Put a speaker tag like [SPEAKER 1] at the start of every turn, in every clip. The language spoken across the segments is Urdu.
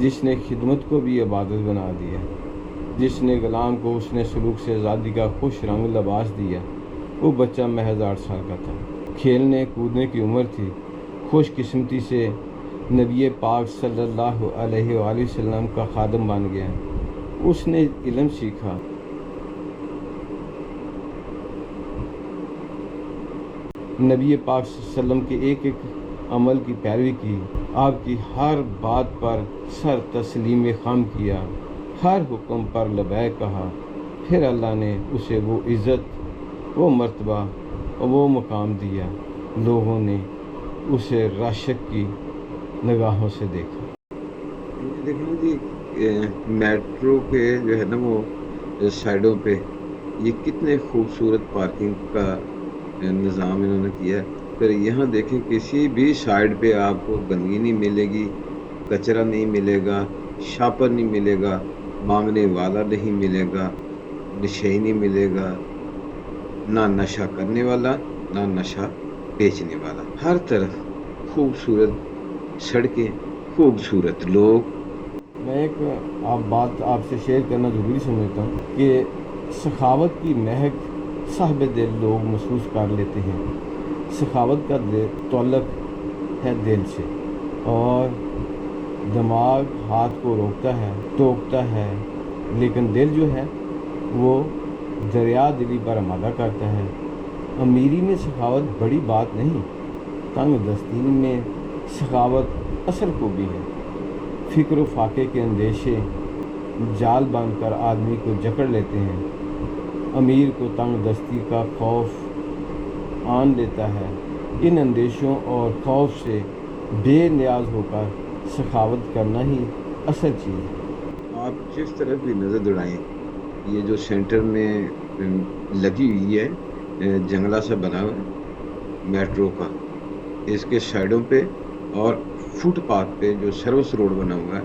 [SPEAKER 1] جس نے خدمت کو بھی عبادت بنا دیا، جس نے غلام کو اس نے سلوک سے آزادی کا خوش رنگ لباس دیا۔ وہ بچہ محض 8 سال کا تھا، کھیلنے کودنے کی عمر تھی۔ خوش قسمتی سے نبی پاک صلی اللہ علیہ وآلہ وسلم کا خادم بن گیا۔ اس نے علم سیکھا، نبی پاک صلی اللہ علیہ وسلم کے ایک ایک عمل کی پیروی کی، آپ کی ہر بات پر سر تسلیم خم کیا، ہر حکم پر لبیک کہا۔ پھر اللہ نے اسے وہ عزت، وہ مرتبہ اور وہ مقام دیا، لوگوں نے اسے راشق کی نگاہوں سے دیکھا۔
[SPEAKER 2] دیکھیں جی، میٹرو کے جو ہے نا وہ سائڈوں پہ یہ کتنے خوبصورت پارکنگ کا نظام انہوں نے کیا ہے۔ پھر یہاں دیکھیں کسی بھی سائڈ پہ آپ کو گندگی نہیں ملے گی، کچرا نہیں ملے گا، شاپر نہیں ملے گا، مانگنے والا نہیں ملے گا، نشئی نہیں ملے گا، نہ نشہ کرنے والا نہ نشہ بیچنے والا۔ ہر طرف خوبصورت سڑکیں، خوبصورت لوگ۔
[SPEAKER 1] میں ایک بات آپ سے شیئر کرنا ضروری سمجھتا ہوں کہ سخاوت کی مہک صاحب دل لوگ محسوس کر لیتے ہیں۔ سخاوت کا تعلق ہے دل سے، اور دماغ ہاتھ کو روکتا ہے، ٹوکتا ہے، لیکن دل جو ہے وہ دریا دلی پر آمادہ کرتا ہے۔ امیری میں سخاوت بڑی بات نہیں، تنگ دستی میں سخاوت اصل خوبی ہے۔ فکر و فاقے کے اندیشے جال بن کر آدمی کو جکڑ لیتے ہیں۔ امیر کو تنگ دستی کا خوف آن لیتا ہے۔ ان اندیشوں اور خوف سے بے نیاز ہو کر سخاوت کرنا ہی اصل چیز ہے۔
[SPEAKER 2] آپ جس طرف بھی نظر دوڑائیں، یہ جو سینٹر میں لگی ہوئی ہے جنگلہ سا بنا ہوا ہے میٹرو کا، اس کے سائڈوں پہ اور فٹ پاتھ پہ جو سروس روڈ بنا ہوا ہے،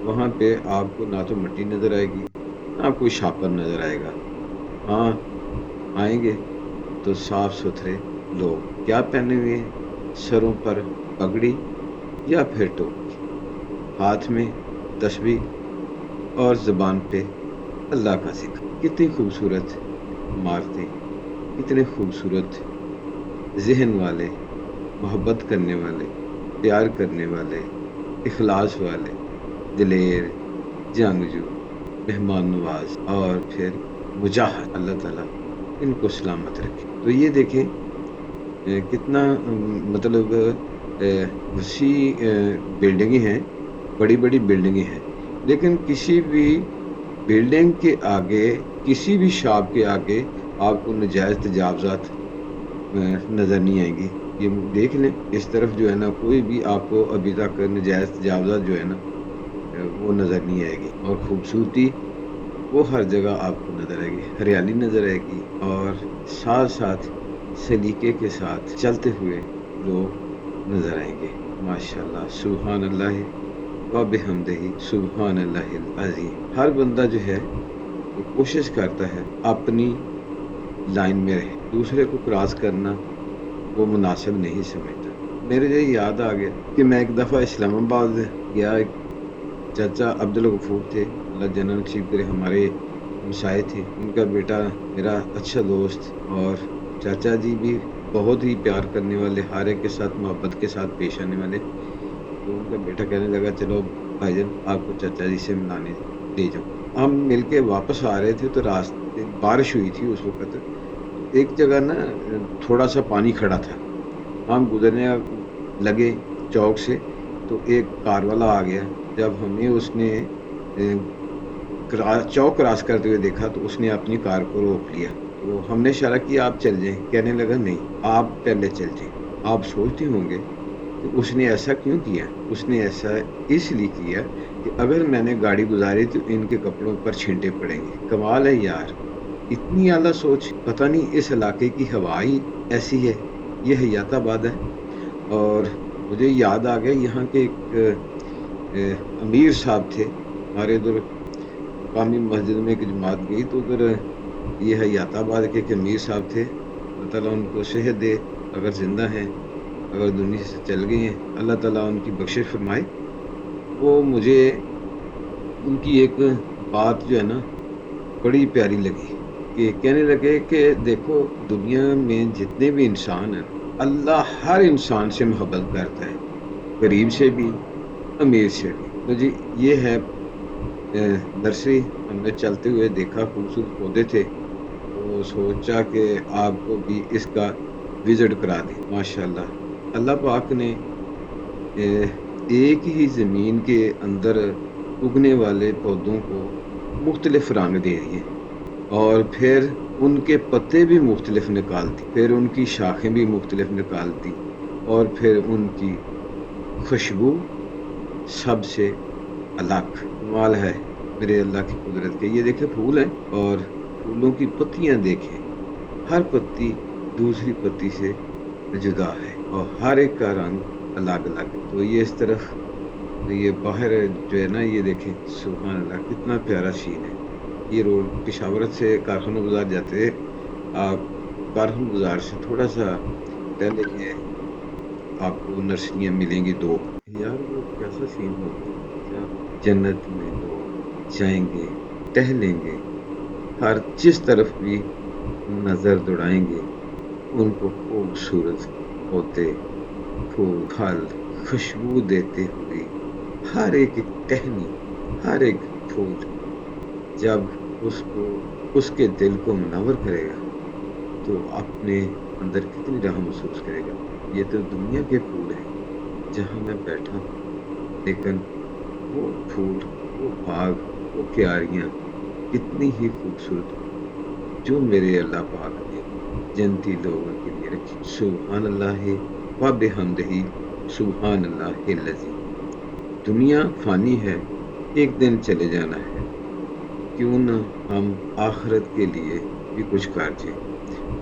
[SPEAKER 2] وہاں پہ آپ کو نہ تو مٹی نظر آئے گی نہ کوئی شاپر نظر آئے گا۔ ہاں آئیں گے تو صاف ستھرے لوگ، کیا پہنے ہوئے ہیں؟ سروں پر پگڑی یا پھر ٹوپی، ہاتھ میں تسبیح اور زبان پہ اللہ کا ذکر۔ کتنی خوبصورت عمارتیں، کتنے خوبصورت ذہن والے، محبت کرنے والے، پیار کرنے والے، اخلاص والے، دلیر، جنگجو، مہمان نواز اور پھر مجاہد۔ اللہ تعالیٰ ان کو سلامت رکھے۔ تو یہ دیکھیں کتنا مطلب وسیع بلڈنگیں ہیں، بڑی بڑی بلڈنگیں ہیں، لیکن کسی بھی بلڈنگ کے آگے، کسی بھی شاپ کے آگے آپ کو نجائز تجاوزات نظر نہیں آئیں گی۔ یہ دیکھ لیں اس طرف جو ہے نا کوئی بھی آپ کو ابھی تک نجائز تجاوزات جو ہے نا وہ نظر نہیں آئے گی، اور خوبصورتی وہ ہر جگہ آپ کو نظر آئے گی، ہریالی نظر آئے گی، اور ساتھ ساتھ سلیقے کے ساتھ چلتے ہوئے لوگ نظر آئیں گے۔ ماشاءاللہ، سبحان اللہ و بحمدہ، سبحان اللہ العظیم۔ ہر بندہ جو ہے وہ کوشش کرتا ہے اپنی لائن میں رہے، دوسرے کو کراس کرنا وہ مناسب نہیں سمجھتا۔ میرے جو یاد آ گیا کہ میں ایک دفعہ اسلام آباد گیا، ایک چاچا عبدالغفور تھے، اللہ جنت نصیب کرے، ہمارے ہمسائے تھے، ان کا بیٹا میرا اچھا دوست، اور چاچا جی بھی بہت ہی پیار کرنے والے، ہر ایک کے ساتھ محبت کے ساتھ پیش آنے والے۔ تو ان کا بیٹا کہنے لگا چلو بھائی جان آپ کو چاچا جی سے ملانے لے جاؤ۔ ہم مل کے واپس آ رہے تھے تو راستے بارش ہوئی تھی اس وقت، تو ایک جگہ نا تھوڑا سا پانی کھڑا تھا، ہم گزرنے لگے چوک سے، تو ایک کار والا آ گیا۔ جب ہمیں اس نے چوک کراس کرتے ہوئے دیکھا تو اس نے اپنی کار کو روک لیا، تو ہم نے اشارہ کیا آپ چل جائیں، کہنے لگا نہیں آپ پہلے چل جائیں۔ آپ سوچتے ہوں گے کہ اس نے ایسا کیوں کیا؟ اس نے ایسا اس لیے کیا کہ اگر میں نے گاڑی گزاری تو ان کے کپڑوں پر چھینٹے پڑیں گے۔ کمال ہے یار، اتنی اعلیٰ سوچ! پتہ نہیں اس علاقے کی ہوا ہی ایسی ہے۔ یہ حیات آباد ہے، اور مجھے یاد آ گیا یہاں کے ایک امیر صاحب تھے ہمارے ادھر، مقامی مسجد میں ایک جماعت گئی تو ادھر یہ حیات آباد کے ایک امیر صاحب تھے، اللہ تعالیٰ ان کو صحت دے، اگر زندہ ہیں، اگر دنیا سے چل گئے ہیں اللہ تعالیٰ ان کی بخشش فرمائے۔ وہ مجھے ان کی ایک بات جو ہے نا بڑی پیاری لگی کہ کہنے لگے کہ دیکھو دنیا میں جتنے بھی انسان ہیں اللہ ہر انسان سے محبت کرتا ہے، غریب سے بھی، امیر سے بھی۔ تو جی یہ ہے نرسری، ہم نے چلتے ہوئے دیکھا خوبصورت پودے تھے تو سوچا کہ آپ کو بھی اس کا وزٹ کرا دیں۔ ماشاءاللہ اللہ پاک نے ایک ہی زمین کے اندر اگنے والے پودوں کو مختلف رنگ دے دیے اور پھر ان کے پتے بھی مختلف نکال دی، پھر ان کی شاخیں بھی مختلف نکال دی، اور پھر ان کی خوشبو سب سے الگ۔ کمال ہے میرے اللہ کی قدرت کے۔ یہ دیکھیں پھول ہیں اور پھولوں کی پتیاں دیکھیں، ہر پتی دوسری پتی سے جدا ہے اور ہر ایک کا رنگ الگ الگ ہے۔ تو یہ اس طرف یہ باہر جو ہے نا یہ دیکھیں سبحان اللہ کتنا پیارا سین ہے۔ یہ روڈ پشاور سے کارخانہ بازار جاتے ہیں، آپ کارخانہ بازار سے تھوڑا سا پہلے یہ آپ کو نرسریاں ملیں گی دو۔ یار وہ کیسا سین ہوگا جب جنت میں لوگ جائیں گے، ٹہلیں گے، ہر جس طرف بھی نظر دوڑائیں گے ان کو خوبصورت ہوتے پھول پھل خوشبو دیتے ہوئے ہر ایک ٹہنی، ہر ایک پھول جب اس کے دل کو منور کرے گا تو اپنے اندر کتنی راحت محسوس کرے گا۔ یہ تو دنیا کے پھول ہیں جہاں میں بیٹھا ہوں، لیکن وہ پھول، وہ باغ، وہ کیاریاں کتنی ہی خوبصورت جو میرے اللہ پاک نے جنتی لوگوں کے لیے رکھی۔ سبحان اللہ و بحمدہ، سبحان اللہ العظیم۔ دنیا فانی ہے، ایک دن چلے جانا ہے، کیوں نہ ہم آخرت کے لیے بھی کچھ کر جائیں۔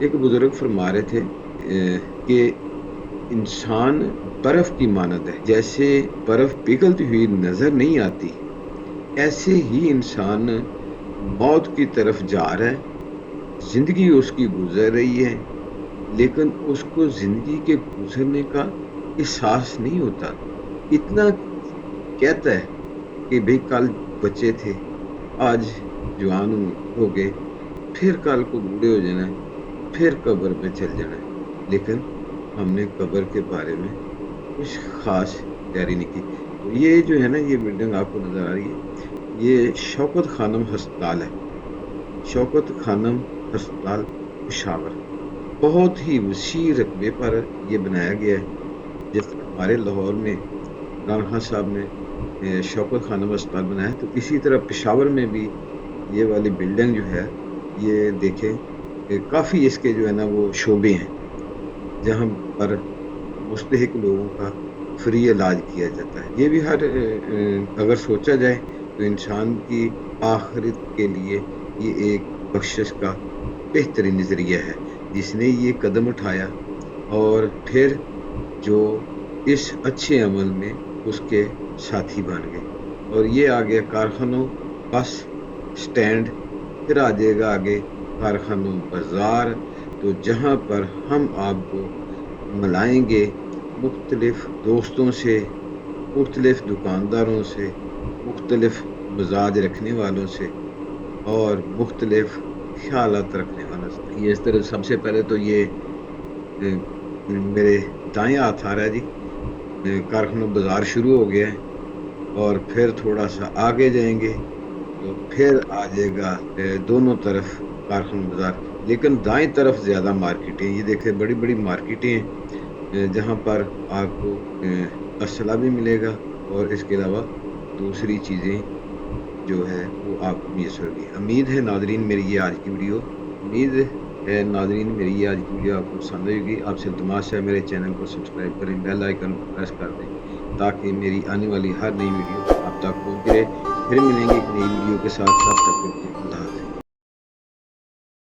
[SPEAKER 2] ایک بزرگ فرما رہے تھے کہ انسان برف کی مانند ہے، جیسے برف پگھلتی ہوئی نظر نہیں آتی ایسے ہی انسان موت کی طرف جا رہا ہے، زندگی اس کی گزر رہی ہے لیکن اس کو زندگی کے گزرنے کا احساس نہیں ہوتا۔ اتنا کہتا ہے کہ بھئی کل بچے تھے، آج جوان ہو گئے، پھر کل کو بوڑھے ہو جانا ہے، پھر قبر میں چل جانا ہے، لیکن ہم نے قبر کے بارے میں کچھ خاص تیاری نہیں کی۔ تو یہ جو ہے نا یہ بلڈنگ آپ کو نظر آ رہی ہے، یہ شوکت خانم ہسپتال ہے، شوکت خانم ہسپتال پشاور۔ بہت ہی وسیع رقبے پر یہ بنایا گیا ہے، جس طرح ہمارے لاہور میں عمران خان صاحب نے شوکت خانم ہسپتال بنایا، تو اسی طرح پشاور میں بھی یہ والی بلڈنگ جو ہے یہ دیکھیں کافی اس کے جو ہے نا وہ شعبے ہیں جہاں پر مستحق لوگوں کا فری علاج کیا جاتا ہے۔ یہ بھی ہر اگر سوچا جائے تو انسان کی آخرت کے لیے یہ ایک بخشش کا بہترین نظریہ ہے، جس نے یہ قدم اٹھایا اور پھر جو اس اچھے عمل میں اس کے ساتھی بن گئے۔ اور یہ آگے کارخانوں، بس سٹینڈ، پھر آ جائے گا آگے کارخانوں بازار، تو جہاں پر ہم آپ کو ملائیں گے مختلف دوستوں سے، مختلف دکانداروں سے، مختلف مزاج رکھنے والوں سے اور مختلف خیالات رکھنے والوں سے۔ یہ اس طرح سب سے پہلے تو یہ میرے دائیں ہاتھ آ رہا ہے جی، کارخانہ بازار شروع ہو گیا ہے، اور پھر تھوڑا سا آگے جائیں گے تو پھر آ جائے گا دونوں طرف کارخانہ بازار، لیکن دائیں طرف زیادہ مارکیٹیں، یہ دیکھیں بڑی بڑی مارکیٹیں ہیں جہاں پر آپ کو اسلحہ بھی ملے گا اور اس کے علاوہ دوسری چیزیں جو ہے وہ آپ کو میسر ہوگی۔ امید ہے ناظرین میری یہ آج کی ویڈیو، امید ہے ناظرین میری یہ آج کی ویڈیو آپ کو پسند آئے گی۔ آپ سے التماس ہے میرے چینل کو سبسکرائب کریں، بیل آئیکن کو پریس کر دیں تاکہ میری آنے والی ہر نئی ویڈیو آپ تک پہنچ رہے۔ پھر ملیں گے ایک نئی ویڈیو کے ساتھ، تب تک کے لیے